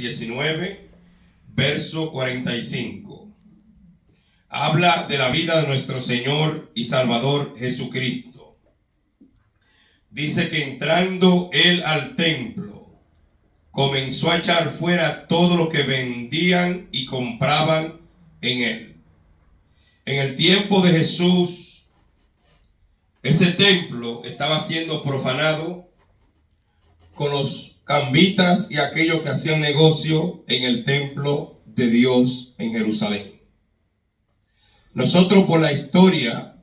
19, verso 45. Habla de la vida de nuestro Señor y Salvador Jesucristo. Dice que entrando él al templo, comenzó a echar fuera todo lo que vendían y compraban en él. En el tiempo de Jesús, ese templo estaba siendo profanado con los cambitas y aquellos que hacían negocio en el templo de Dios en Jerusalén. Nosotros por la historia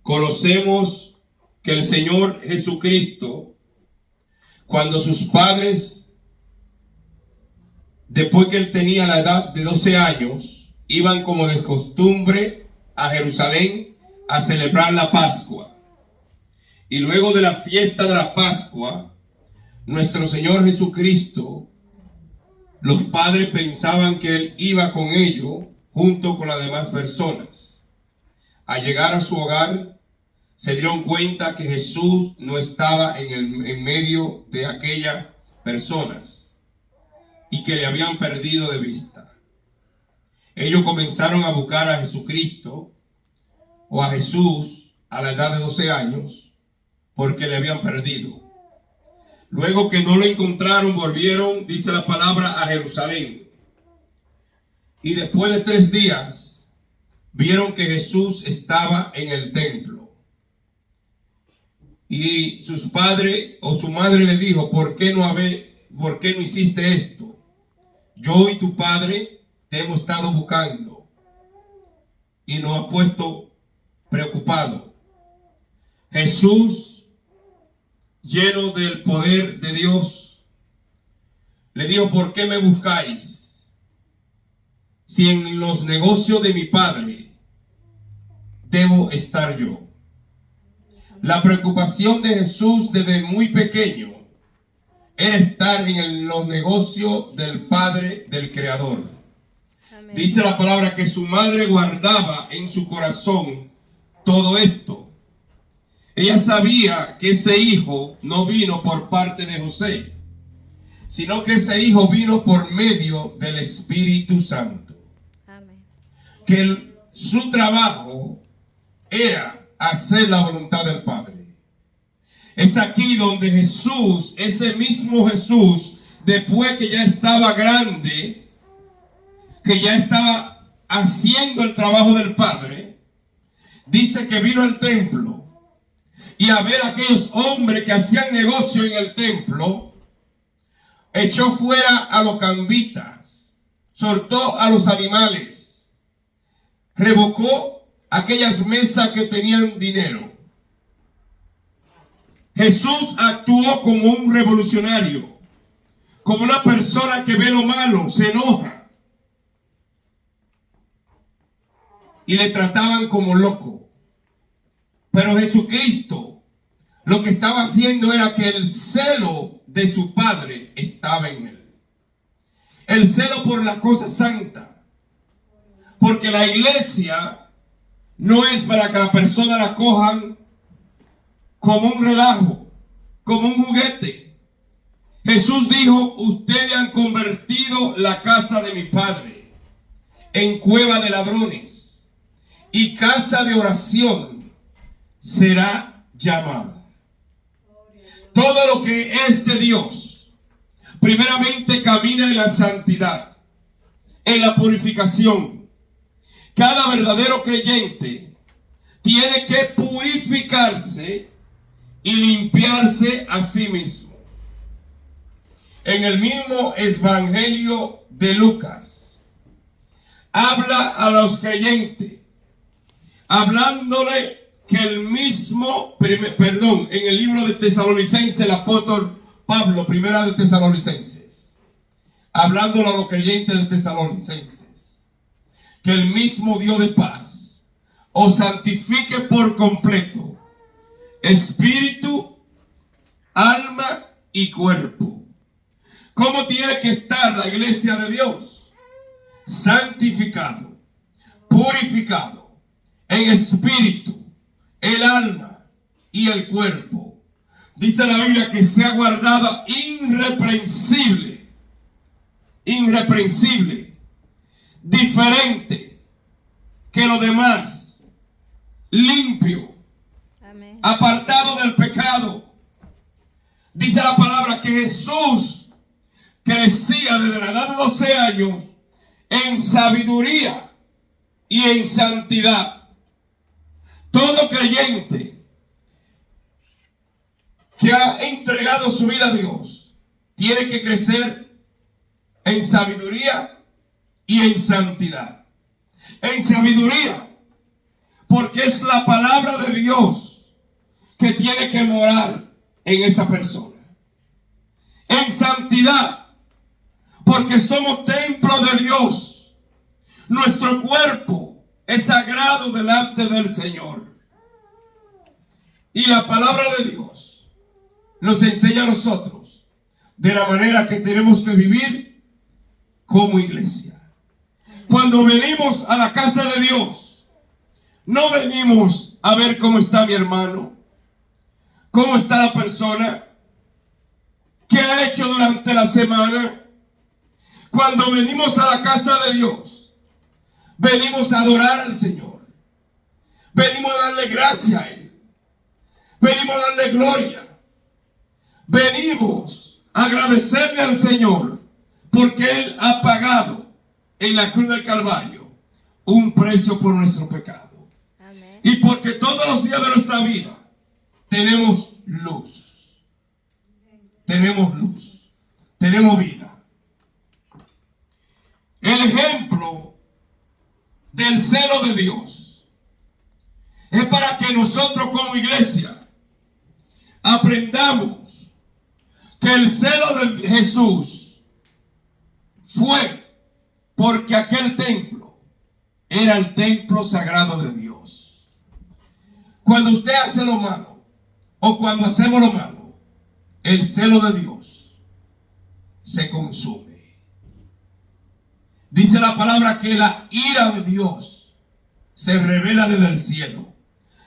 conocemos que el Señor Jesucristo, cuando sus padres, después que él tenía la edad de 12 años, iban como de costumbre a Jerusalén a celebrar la Pascua. Y luego de la fiesta de la Pascua, nuestro Señor Jesucristo, los padres pensaban que él iba con ellos junto con las demás personas. Al llegar a su hogar, se dieron cuenta que Jesús no estaba en medio de aquellas personas y que le habían perdido de vista. Ellos comenzaron a buscar a Jesucristo o a Jesús a la edad de 12 años porque le habían perdido. Luego que no lo encontraron, volvieron, dice la palabra, a Jerusalén. Y después de 3 días, vieron que Jesús estaba en el templo. Y sus padres o su madre le dijo, ¿por qué no hiciste esto? Yo y tu padre te hemos estado buscando y nos ha puesto preocupado. Jesús, lleno del poder de Dios, le dijo, ¿por qué me buscáis? Si en los negocios de mi padre debo estar yo. La preocupación de Jesús desde muy pequeño era estar en los negocios del Padre, del Creador. Amén. Dice la palabra que su madre guardaba en su corazón todo esto. Ella sabía que ese hijo no vino por parte de José, sino que ese hijo vino por medio del Espíritu Santo. Amén. Que su trabajo era hacer la voluntad del Padre. Es aquí donde Jesús, ese mismo Jesús, después que ya estaba grande, que ya estaba haciendo el trabajo del Padre, dice que vino al templo y a ver a aquellos hombres que hacían negocio en el templo, echó fuera a los cambitas, soltó a los animales, revocó aquellas mesas que tenían dinero. Jesús actuó como un revolucionario, como una persona que ve lo malo, se enoja. Y le trataban como loco. Pero Jesucristo lo que estaba haciendo era que el celo de su Padre estaba en él. El celo por la cosa santa. Porque la iglesia no es para que la persona la cojan como un relajo, como un juguete. Jesús dijo, ustedes han convertido la casa de mi Padre en cueva de ladrones, y casa de oración será llamada. Todo lo que es de Dios, primeramente camina en la santidad, en la purificación. Cada verdadero creyente tiene que purificarse y limpiarse a sí mismo. En el mismo Evangelio de Lucas, habla a los creyentes, hablándole que en el libro de Tesalonicenses, el apóstol Pablo, primera de Tesalonicenses, hablándole a los creyentes de Tesalonicenses, que el mismo Dios de paz os santifique por completo, espíritu, alma y cuerpo. ¿Cómo tiene que estar la iglesia de Dios? Santificado, purificado, en espíritu, el alma y el cuerpo. Dice la Biblia que sea guardada irreprensible irreprensible, diferente que los demás, limpio, Amén. apartado del pecado. Dice la palabra que Jesús crecía desde la edad de 12 años en sabiduría y en santidad. Todo creyente que ha entregado su vida a Dios tiene que crecer en sabiduría y en santidad. En sabiduría, porque es la palabra de Dios que tiene que morar en esa persona. En santidad, porque somos templo de Dios. Nuestro cuerpo es sagrado delante del Señor. Y la palabra de Dios nos enseña a nosotros de la manera que tenemos que vivir como iglesia. Cuando venimos a la casa de Dios, no venimos a ver cómo está mi hermano, cómo está la persona, qué ha hecho durante la semana. Cuando venimos a la casa de Dios, venimos a adorar al Señor. Venimos a darle gracia a Él. Venimos a darle gloria. Venimos a agradecerle al Señor porque Él ha pagado en la cruz del Calvario un precio por nuestro pecado. Amén. Y porque todos los días de nuestra vida tenemos luz. Tenemos luz. Tenemos vida. El ejemplo del celo de Dios es para que nosotros como iglesia aprendamos que el celo de Jesús fue porque aquel templo era el templo sagrado de Dios. Cuando usted hace lo malo o cuando hacemos lo malo, el celo de Dios se consume. Dice la palabra que la ira de Dios se revela desde el cielo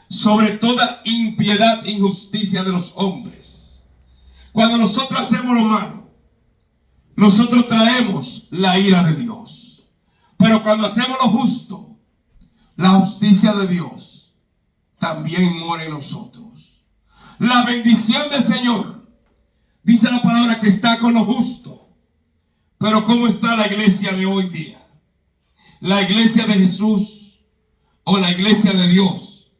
sobre toda impiedad e injusticia de los hombres. Cuando nosotros hacemos lo malo, nosotros traemos la ira de Dios. Pero cuando hacemos lo justo, la justicia de Dios también mora en nosotros. La bendición del Señor, dice la palabra, que está con lo justo. Pero ¿cómo está la iglesia de hoy día? La iglesia de Jesús o la iglesia de Dios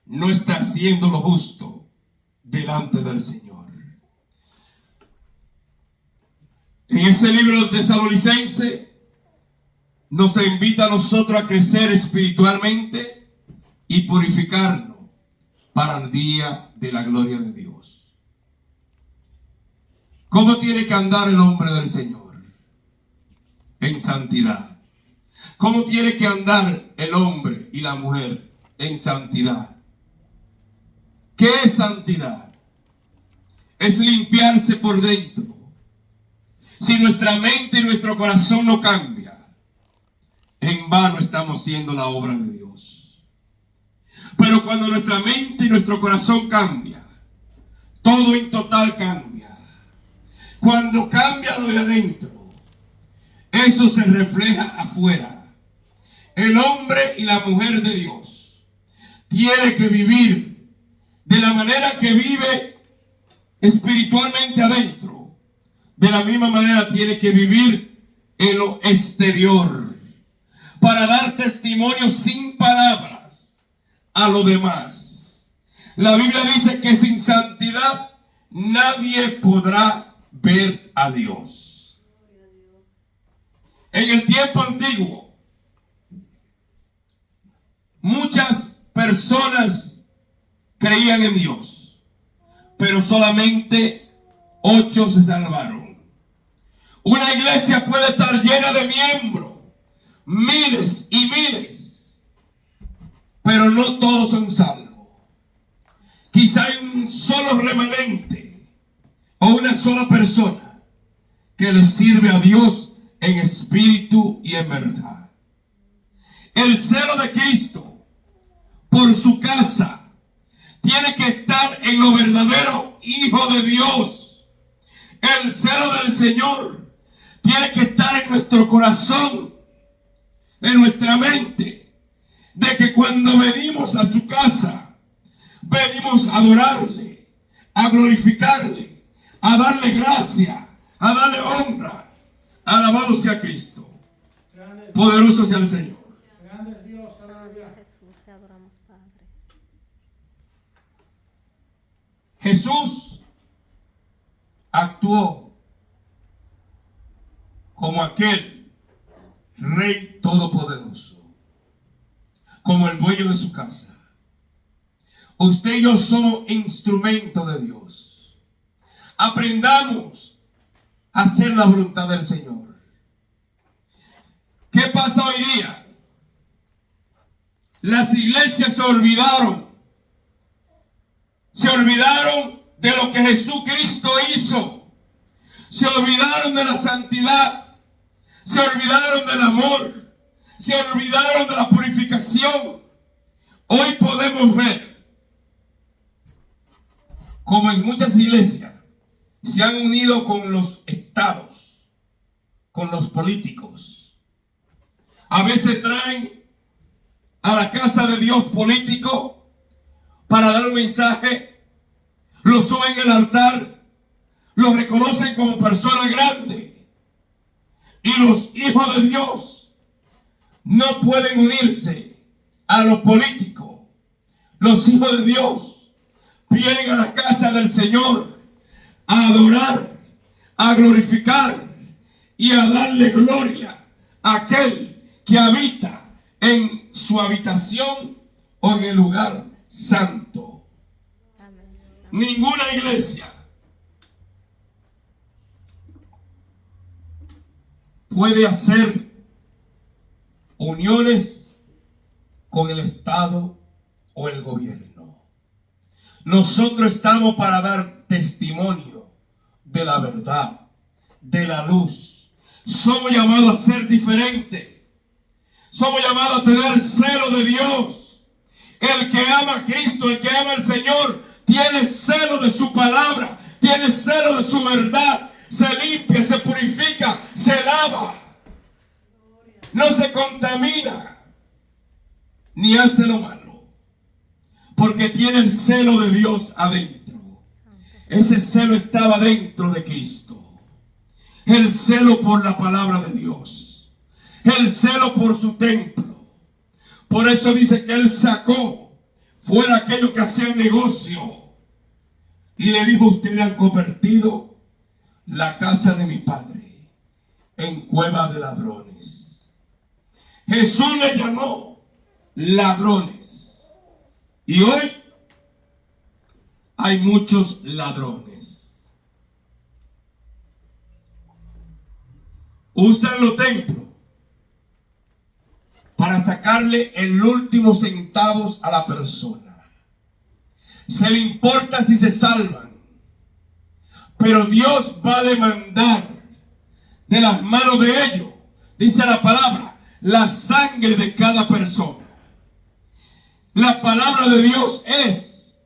no está haciendo lo justo delante del Señor. En ese libro de Tesalonicenses nos invita a nosotros a crecer espiritualmente y purificarnos para el día de la gloria de Dios. ¿Cómo tiene que andar el hombre del Señor? En santidad. ¿Cómo tiene que andar el hombre y la mujer? En santidad. ¿Qué es santidad? Es limpiarse por dentro. Si nuestra mente y nuestro corazón no cambia, en vano estamos haciendo la obra de Dios. Pero cuando nuestra mente y nuestro corazón cambia, todo en total cambia. Cuando cambia lo de adentro, eso se refleja afuera. El hombre y la mujer de Dios tiene que vivir de la manera que vive espiritualmente adentro. De la misma manera tiene que vivir en lo exterior, para dar testimonio sin palabras a lo demás. La Biblia dice que sin santidad nadie podrá ver a Dios. En el tiempo antiguo, muchas personas creían en Dios, pero solamente 8 se salvaron. Una iglesia puede estar llena de miembros, miles y miles, pero no todos son salvos. Quizá hay un solo remanente o una sola persona que le sirve a Dios en espíritu y en verdad. El celo de Cristo por su casa tiene que estar en lo verdadero Hijo de Dios. El celo del Señor tiene que estar en nuestro corazón, en nuestra mente, de que cuando venimos a su casa, venimos a adorarle, a glorificarle, a darle gracia, a darle honra. Alabado sea Cristo. Poderoso sea el Señor. Grande Dios, aleluya. Jesús, te adoramos, Padre. Jesús actuó como aquel Rey todopoderoso, como el dueño de su casa. Usted y yo somos instrumentos de Dios. Aprendamos a hacer la voluntad del Señor. ¿Qué pasa hoy día? Las iglesias se olvidaron de lo que Jesucristo hizo. Se olvidaron de la santidad. Se olvidaron del amor. Se olvidaron de la purificación. Hoy podemos ver como en muchas iglesias se han unido con los estados, con los políticos. A veces traen a la casa de Dios político para dar un mensaje, lo suben al altar, lo reconocen como persona grande, y los hijos de Dios no pueden unirse a los políticos. Los hijos de Dios vienen a la casa del Señor a adorar, a glorificar y a darle gloria a aquel que habita en su habitación o en el lugar santo. Amén. Ninguna iglesia puede hacer uniones con el Estado o el gobierno. Nosotros estamos para dar testimonio de la verdad, de la luz. Somos llamados a ser diferentes. Somos llamados a tener celo de Dios. El que ama a Cristo, el que ama al Señor, tiene celo de su palabra, tiene celo de su verdad. Se limpia, se purifica, se lava. No se contamina, ni hace lo malo, porque tiene el celo de Dios adentro. Ese celo estaba dentro de Cristo. El celo por la palabra de Dios. El celo por su templo. Por eso dice que él sacó fuera aquello que hacían negocio. Y le dijo, ustedes han convertido la casa de mi padre en cueva de ladrones. Jesús le llamó ladrones. Y hoy hay muchos ladrones. Usan los templos para sacarle el último centavos a la persona. Se le importa si se salvan, pero Dios va a demandar de las manos de ellos, dice la palabra, la sangre de cada persona. La palabra de Dios es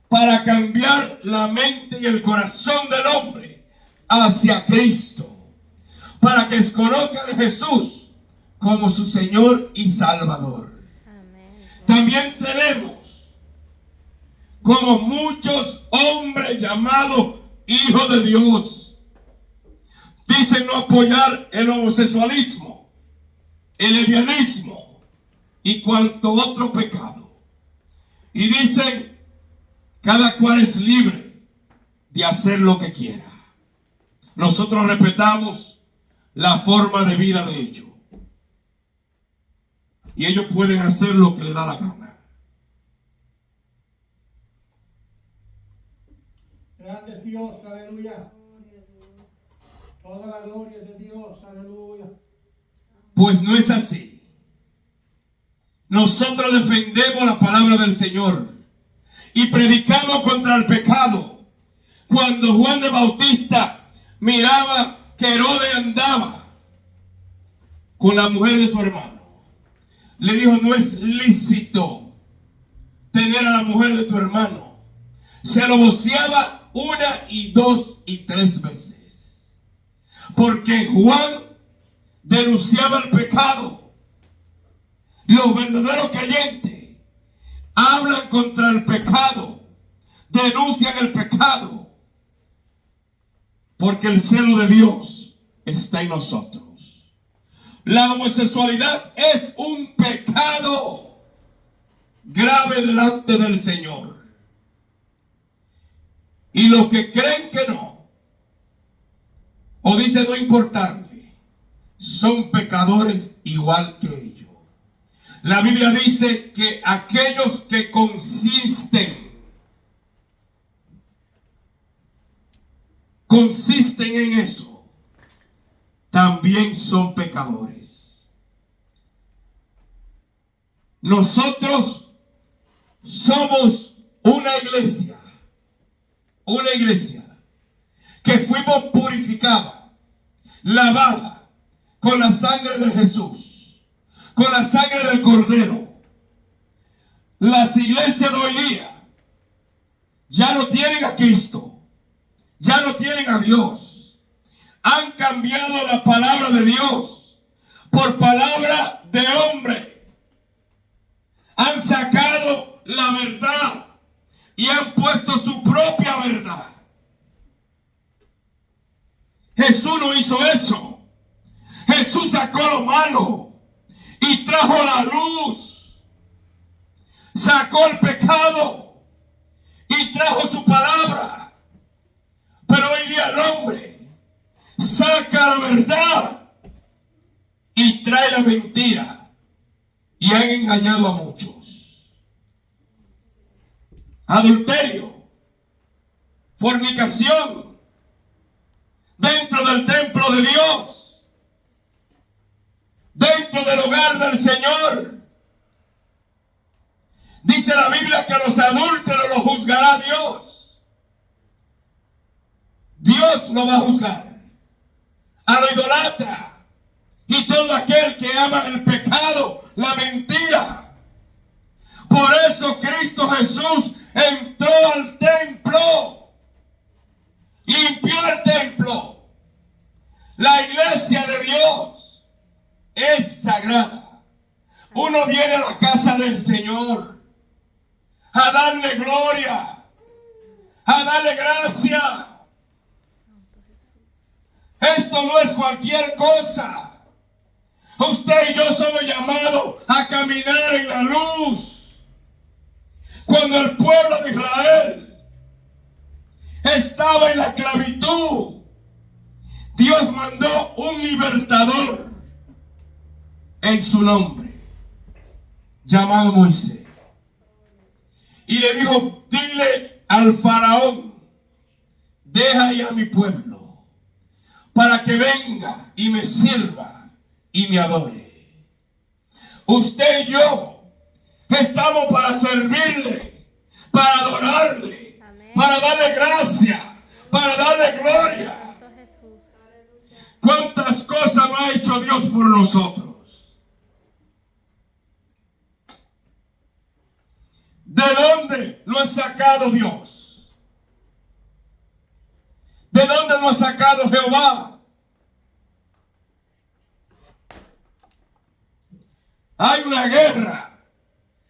para cambiar la mente y el corazón del hombre hacia Cristo, para que conozcan a Jesús como su Señor y Salvador. Amén. También tenemos como muchos hombres llamados hijos de Dios. Dicen no apoyar el homosexualismo, el lesbianismo y cuanto otro pecado. Y dicen, cada cual es libre de hacer lo que quiera. Nosotros respetamos la forma de vida de ellos. Y ellos pueden hacer lo que les da la gana. Grande es Dios, aleluya. Toda la gloria de Dios, aleluya. Pues no es así. Nosotros defendemos la palabra del Señor y predicamos contra el pecado. Cuando Juan el Bautista miraba que Herodes andaba con la mujer de su hermano, le dijo, no es lícito tener a la mujer de tu hermano. Se lo voceaba 1, 2 y 3 veces. Porque Juan denunciaba el pecado. Los verdaderos creyentes hablan contra el pecado, denuncian el pecado, porque el celo de Dios está en nosotros. La homosexualidad es un pecado grave delante del Señor. Y los que creen que no, o dicen no importarle, son pecadores igual que ellos. La Biblia dice que aquellos que consisten en eso, también son pecadores. Nosotros somos una iglesia que fuimos purificada, lavada con la sangre de Jesús, con la sangre del Cordero. Las iglesias de hoy día ya no tienen a Cristo, ya no tienen a Dios. Han cambiado la palabra de Dios por palabra de hombre. Han sacado la verdad y han puesto su propia verdad. Jesús no hizo eso. Jesús sacó lo malo y trajo la luz. Sacó el pecado y trajo su palabra. Pero hoy día el hombre saca la verdad y trae la mentira. Y han engañado a muchos. Adulterio, fornicación, dentro del templo de Dios, dentro del hogar del Señor. Dice la Biblia que a los adúlteros los juzgará Dios. Dios lo va a juzgar. A lo idolatra y todo aquel que ama el pecado, la mentira. Por eso Cristo Jesús entró al templo, limpió el templo. La iglesia de Dios es sagrada. Uno viene a la casa del Señor a darle gloria, a darle gracia. Esto no es cualquier cosa. Usted y yo somos llamados a caminar en la luz. Cuando el pueblo de Israel estaba en la esclavitud, Dios mandó un libertador en su nombre, llamado Moisés. Y le dijo, dile al faraón, deja ahí a mi pueblo, para que venga y me sirva y me adore. Usted y yo estamos para servirle, para adorarle, amén, para darle gracia, para darle gloria. ¿Cuántas cosas no ha hecho Dios por nosotros? ¿De dónde nos ha sacado Dios? ¿De dónde nos ha sacado Jehová? Hay una guerra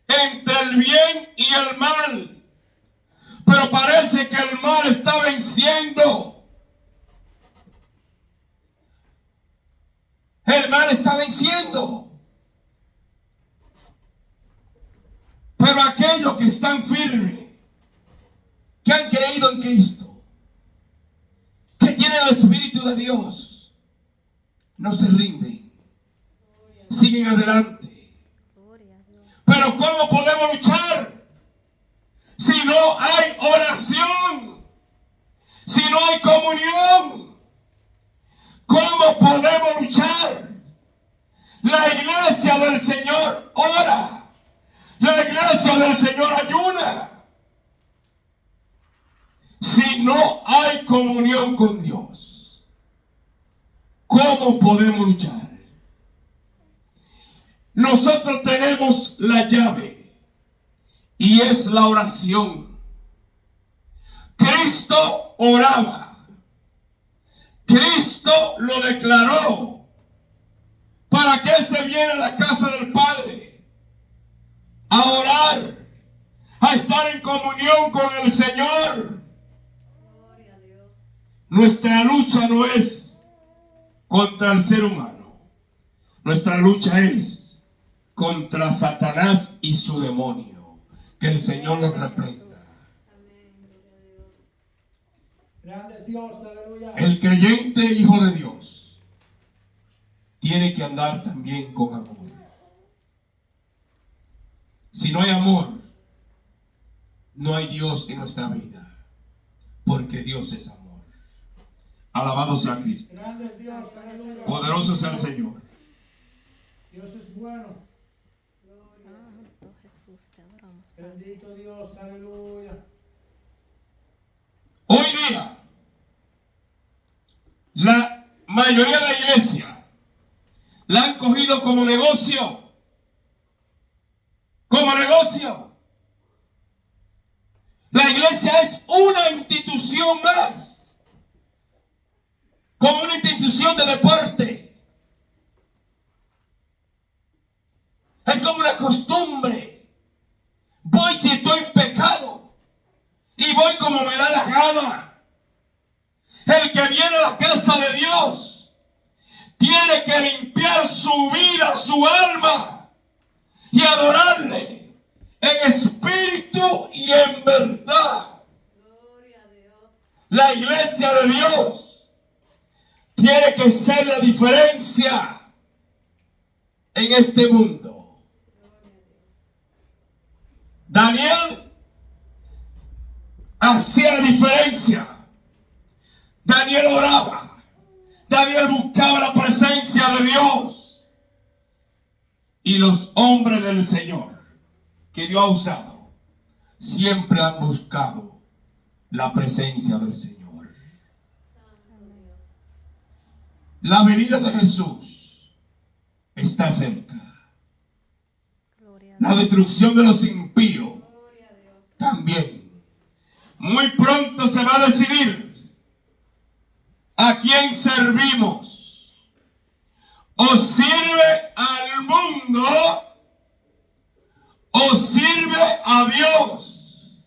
entre el bien y el mal, pero parece que el mal está venciendo. El mal está venciendo. Pero aquellos que están firmes, que han creído en Cristo, que tienen el Espíritu de Dios, no se rinden, siguen adelante. Pero ¿cómo podemos luchar si no hay oración? Si no hay comunión, ¿cómo podemos luchar? La iglesia del Señor ora. La iglesia del Señor ayuna. Si no hay comunión con Dios, ¿cómo podemos luchar? Nosotros tenemos la llave y es la oración. Cristo oraba. Cristo lo declaró. veces viene a la casa del Padre a orar, a estar en comunión con el Señor. Nuestra lucha no es contra el ser humano. Nuestra lucha es contra Satanás y su demonio. Que el Señor los reprenda. Grande es Dios, aleluya. El creyente hijo de Dios tiene que andar también con amor. Si no hay amor, no hay Dios en nuestra vida, porque Dios es amor. Alabado sea Cristo. Grande es Dios, aleluya. Poderoso sea el Señor. Dios es bueno. Santo Jesús, te adoramos, Padre. Bendito Dios, aleluya. Hoy día, la mayoría de la iglesia la han cogido como negocio. Como negocio. La iglesia es una institución más. Como una institución de deporte. Es como una costumbre. Voy si estoy en pecado. Y voy como me da la gana. El que viene a la casa de Dios tiene que limpiar su vida, su alma y adorarle en espíritu y en verdad. La iglesia de Dios tiene que ser la diferencia en este mundo. Daniel hacía la diferencia. Daniel oraba. Daniel buscaba la presencia de Dios. Y los hombres del Señor que Dios ha usado siempre han buscado la presencia del Señor. La venida de Jesús está cerca. Gloria a La destrucción de los impíos también. Muy pronto se va a decidir a quién servimos. O sirve al mundo o sirve a Dios.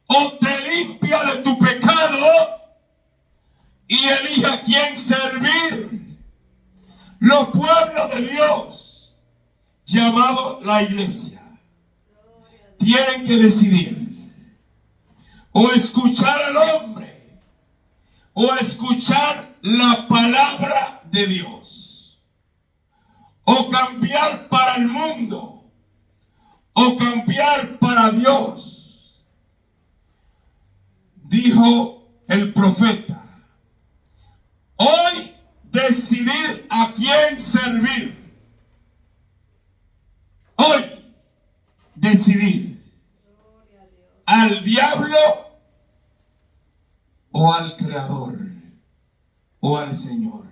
O te limpia de tu pecado y elige a quién servir. Los pueblos de Dios, llamados la iglesia, tienen que decidir o escuchar al hombre o escuchar la palabra de Dios, o cambiar para el mundo o cambiar para Dios. Dijo el profeta: hoy decidir a quién servir. Hoy decidir al diablo o al Creador o al Señor.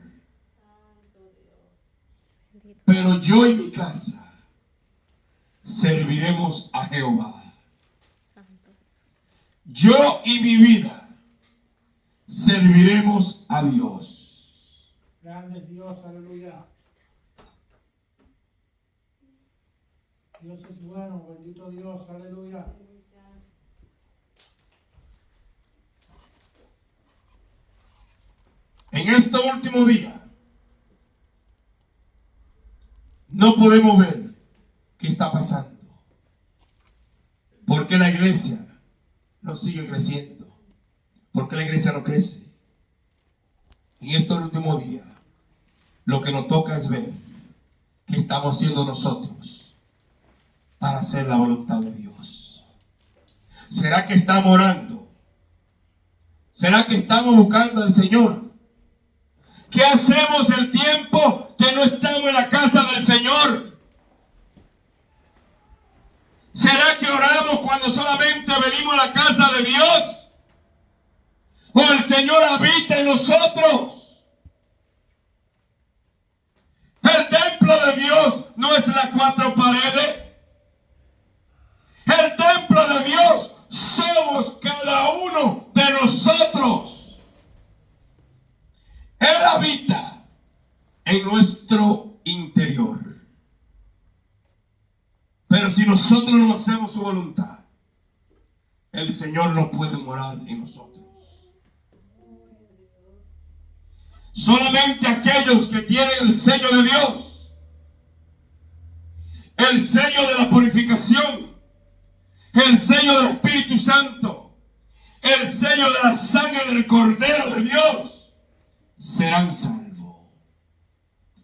Pero yo y mi casa serviremos a Jehová. Santo Jesús. Yo y mi vida serviremos a Dios. Grande es Dios, aleluya. Dios es bueno, bendito Dios, aleluya. En este último día no podemos ver qué está pasando, porque la iglesia no sigue creciendo, porque la iglesia no crece. En este último día lo que nos toca es ver qué estamos haciendo nosotros para hacer la voluntad de Dios. ¿Será que estamos orando? ¿Será que estamos buscando al Señor? ¿Qué hacemos el tiempo que no estamos en la casa del Señor? ¿Será que oramos cuando solamente venimos a la casa de Dios? ¿O el Señor habita en nosotros? El templo de Dios no es las cuatro paredes. El templo de Dios somos cada uno de nosotros. Él habita en nuestro interior. Pero si nosotros no hacemos su voluntad, el Señor no puede morar en nosotros. Solamente aquellos que tienen el sello de Dios, el sello de la purificación, el sello del Espíritu Santo, el sello de la sangre del Cordero de Dios, serán salvos.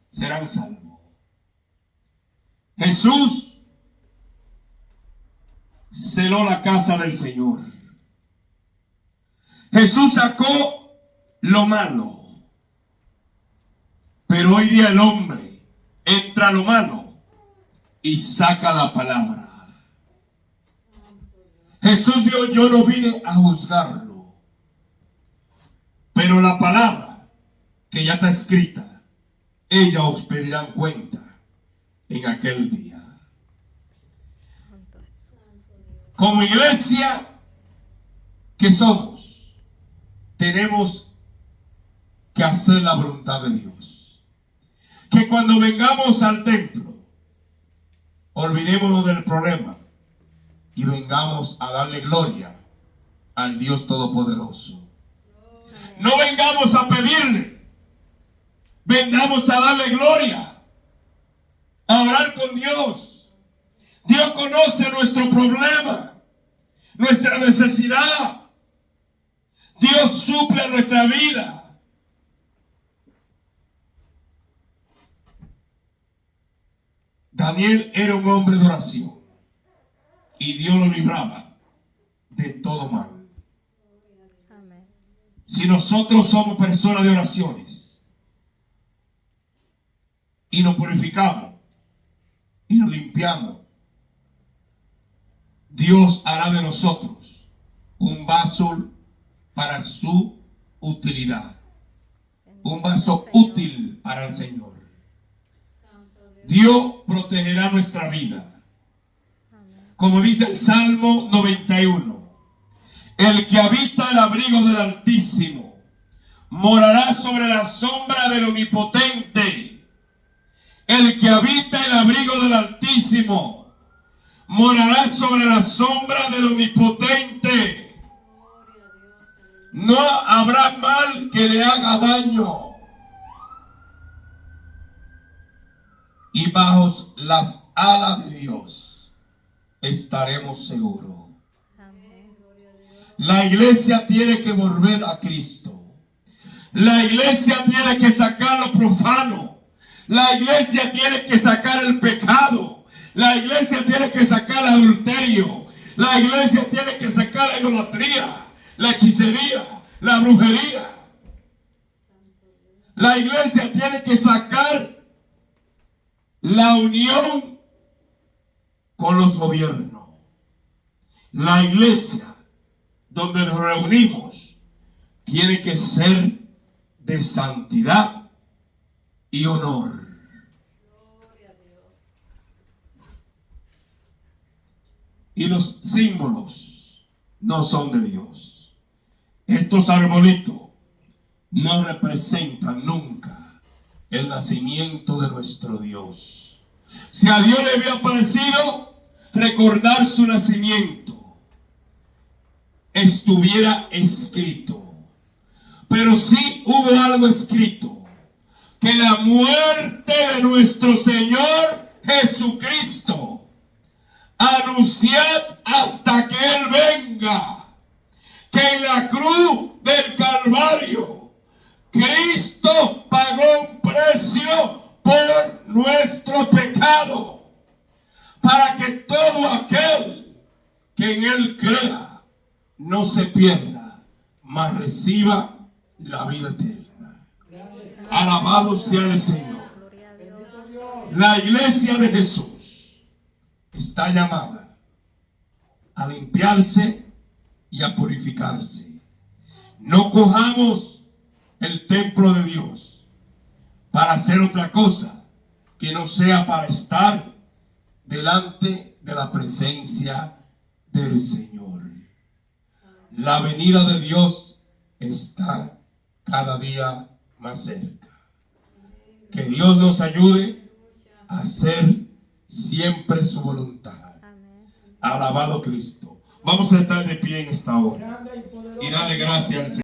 Serán salvos. Jesús celó la casa del Señor. Jesús sacó lo malo. Pero hoy día el hombre entra a lo malo y saca la palabra. Jesús dijo, yo no vine a juzgarlo. Pero la palabra que ya está escrita, ella os pedirán cuenta en aquel día. Como iglesia que somos, tenemos que hacer la voluntad de Dios. Que cuando vengamos al templo, olvidémonos del problema y vengamos a darle gloria al Dios Todopoderoso. No vengamos a pedirle, vengamos a darle gloria, a orar con Dios. Dios conoce nuestro problema, nuestra necesidad. Dios suple nuestra vida. Daniel era un hombre de oración y Dios lo libraba de todo mal. Amén. Si nosotros somos personas de oraciones y nos purificamos y nos limpiamos, Dios hará de nosotros un vaso para su utilidad, un vaso útil para el Señor. Dios protegerá nuestra vida. Como dice el Salmo 91, el que habita el abrigo del Altísimo morará sobre la sombra del Omnipotente. El que habita el abrigo del Altísimo morará sobre la sombra del Omnipotente. No habrá mal que le haga daño. Y bajo las alas de Dios estaremos seguros. Amén. La iglesia tiene que volver a Cristo. La iglesia tiene que sacar lo profano. La iglesia tiene que sacar el pecado. La iglesia tiene que sacar el adulterio. La iglesia tiene que sacar la idolatría, la hechicería, la brujería. La iglesia tiene que sacar la unión con los gobiernos. La iglesia donde nos reunimos tiene que ser de santidad y honor. Y los símbolos no son de Dios. Estos arbolitos no representan nunca el nacimiento de nuestro Dios. Si a Dios le había parecido recordar su nacimiento, estuviera escrito. Pero sí hubo algo escrito, que la muerte de nuestro Señor Jesucristo, anunciad hasta que Él venga, que en la cruz del Calvario Cristo pagó un precio por nuestro pecado, para que todo aquel que en Él crea no se pierda, mas reciba la vida eterna. Alabado sea el Señor. Gloria a Dios. La iglesia de Jesús está llamada a limpiarse y a purificarse. No cojamos el templo de Dios para hacer otra cosa que no sea para estar delante de la presencia del Señor. La venida de Dios está cada día más cerca. Que Dios nos ayude hacer siempre su voluntad. Amén. Alabado Cristo. Vamos a estar de pie en esta hora Grande y poderoso. y darle gracias al Señor.